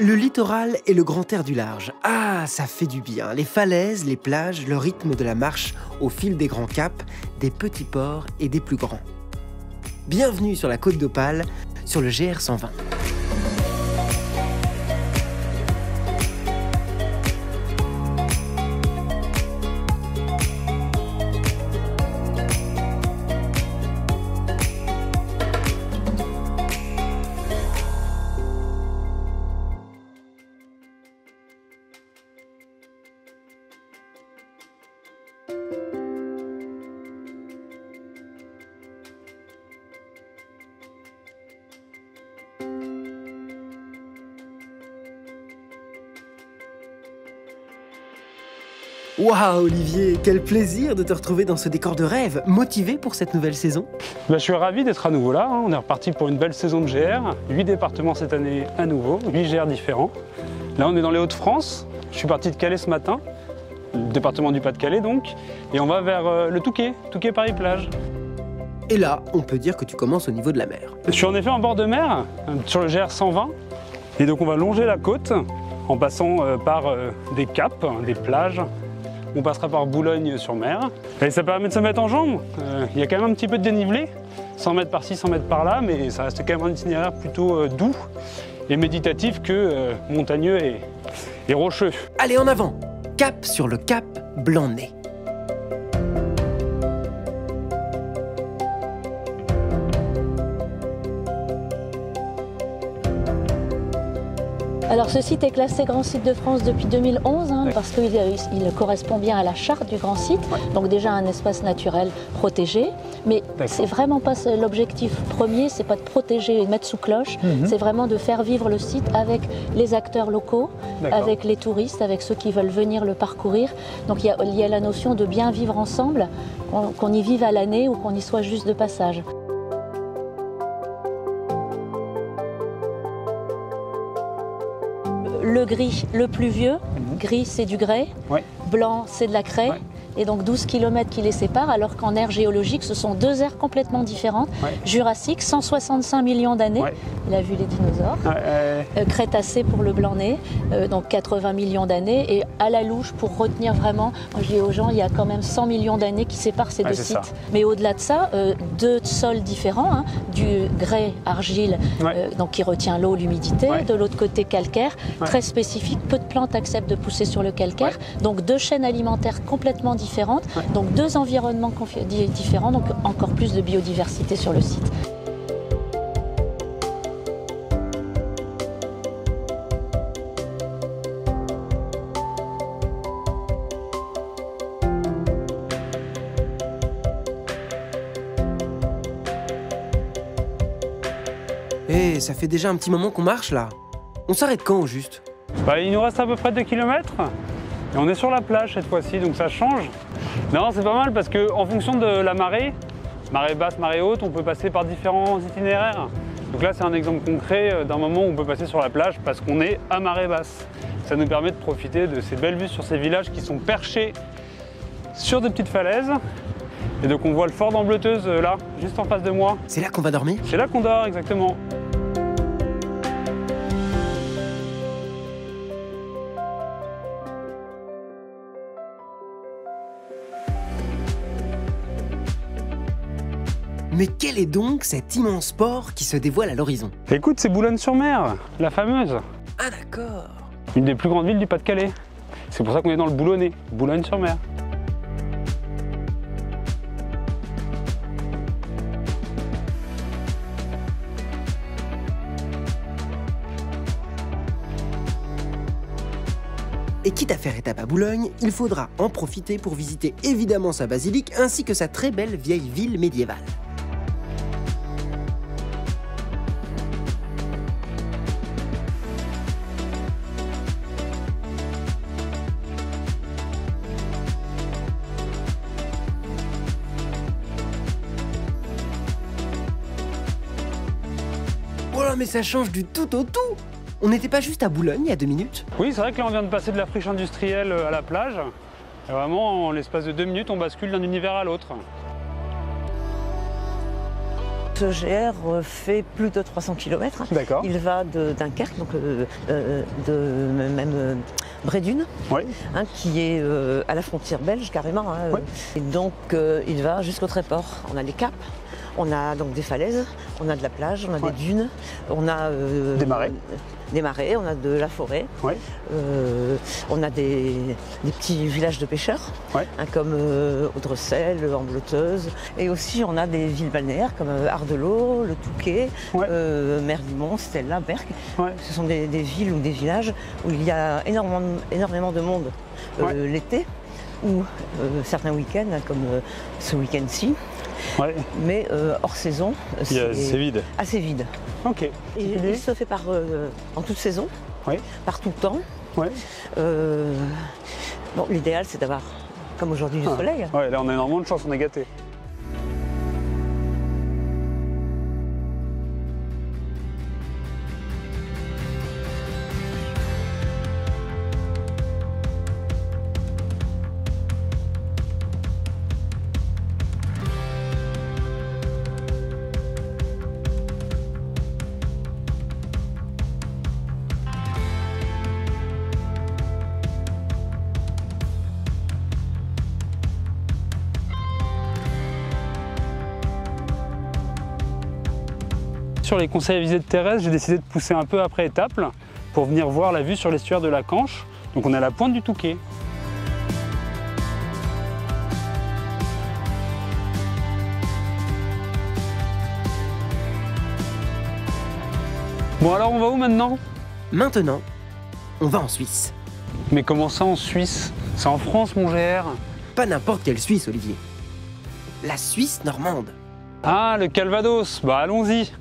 Le littoral et le grand air du large. Ah, ça fait du bien. Les falaises, les plages, le rythme de la marche au fil des grands caps, des petits ports et des plus grands. Bienvenue sur la Côte d'Opale, sur le GR 120. Waouh Olivier, quel plaisir de te retrouver dans ce décor de rêve. Motivé pour cette nouvelle saison? Je suis ravi d'être à nouveau là. On est reparti pour une belle saison de GR. 8 départements cette année à nouveau, 8 GR différents. Là on est dans les Hauts-de-France. Je suis parti de Calais ce matin, le département du Pas-de-Calais donc. Et on va vers le Touquet, Touquet-Paris-Plage. Et là, on peut dire que tu commences au niveau de la mer. Je suis en effet en bord de mer, sur le GR 120. Et donc on va longer la côte en passant par des caps, des plages. On passera par Boulogne-sur-Mer. Et ça permet de se mettre en jambes. Il y a quand même un petit peu de dénivelé, 100 mètres par-ci, 100 mètres par-là, mais ça reste quand même un itinéraire plutôt doux et méditatif que montagneux et rocheux. Allez, en avant! Cap sur le cap Blanc-Nez. Alors ce site est classé Grand Site de France depuis 2011 parce qu'il correspond bien à la charte du Grand Site, donc déjà un espace naturel protégé, mais c'est vraiment pas l'objectif premier, c'est pas de protéger et de mettre sous cloche, c'est vraiment de faire vivre le site avec les acteurs locaux, avec les touristes, avec ceux qui veulent venir le parcourir. Donc il y a la notion de bien vivre ensemble, qu'on y vive à l'année ou qu'on y soit juste de passage. Le gris, le plus vieux, gris c'est du grès, blanc c'est de la craie, et donc 12 km qui les séparent, alors qu'en aire géologique ce sont deux aires complètement différentes. Jurassique, 165 millions d'années, il a vu les dinosaures, Crétacé pour le Blanc-Nez, donc 80 millions d'années, et à la louche pour retenir vraiment, moi je dis aux gens, il y a quand même 100 millions d'années qui séparent ces deux sites. Mais au-delà de ça, deux sols différents, du grès argile, donc qui retient l'eau, l'humidité, de l'autre côté calcaire, très spécifique, peu de plantes acceptent de pousser sur le calcaire, donc deux chaînes alimentaires complètement différentes, donc deux environnements différents, donc encore plus de biodiversité sur le site. Eh, ça fait déjà un petit moment qu'on marche là. On s'arrête quand au juste? Il nous reste à peu près 2 km. Et on est sur la plage cette fois-ci, donc ça change. Non, c'est pas mal parce qu'en fonction de la marée basse, marée haute, on peut passer par différents itinéraires. Donc là, c'est un exemple concret d'un moment où on peut passer sur la plage parce qu'on est à marée basse. Ça nous permet de profiter de ces belles vues sur ces villages qui sont perchés sur des petites falaises. Et donc on voit le fort d'Ambleteuse là, juste en face de moi. C'est là qu'on va dormir? C'est là qu'on dort, exactement. Mais quel est donc cet immense port qui se dévoile à l'horizon? Écoute, c'est Boulogne-sur-Mer, la fameuse. Ah d'accord. Une des plus grandes villes du Pas-de-Calais. C'est pour ça qu'on est dans le Boulonnais, Boulogne-sur-Mer. Et quitte à faire étape à Boulogne, il faudra en profiter pour visiter évidemment sa basilique ainsi que sa très belle vieille ville médiévale. Voilà, mais ça change du tout au tout! On n'était pas juste à Boulogne il y a 2 minutes? Oui, c'est vrai que là on vient de passer de la friche industrielle à la plage. Et vraiment, en l'espace de 2 minutes, on bascule d'un univers à l'autre. Ce GR fait plus de 300 km. D'accord. Il va de Dunkerque, donc même Brédune, Oui. hein, qui est à la frontière belge carrément. Hein, Oui. Et donc il va jusqu'au Tréport. On a des caps, on a donc des falaises, on a de la plage, on a Ouais. des dunes, on a Des marais. on a de la forêt, Oui. on a des petits villages de pêcheurs, Ouais. hein, comme Audrecel, Ambleteuse, et aussi on a des villes balnéaires comme Ardelot, le Touquet, Ouais. Merlimont, Stella, Berck. Ouais. Ce sont des villes ou des villages où il y a énormément de monde Ouais. l'été ou certains week-ends, hein, comme ce week-end-ci, Ouais. mais hors saison, C'est vide. assez vide. Ok. Et il se fait en toute saison, Oui. par tout temps. Ouais. Bon, l'idéal, c'est d'avoir, comme aujourd'hui, du soleil. Ouais, là on a énormément de chance, on est gâtés. Sur les conseils à visite terrestre, j'ai décidé de pousser un peu après Étaples pour venir voir la vue sur l'estuaire de la Canche. Donc on est à la pointe du Touquet. Bon alors on va où maintenant? Maintenant, on va en Suisse. Mais comment ça en Suisse? C'est en France mon GR. Pas n'importe quelle Suisse, Olivier. La Suisse normande. Ah le Calvados, bah allons-y.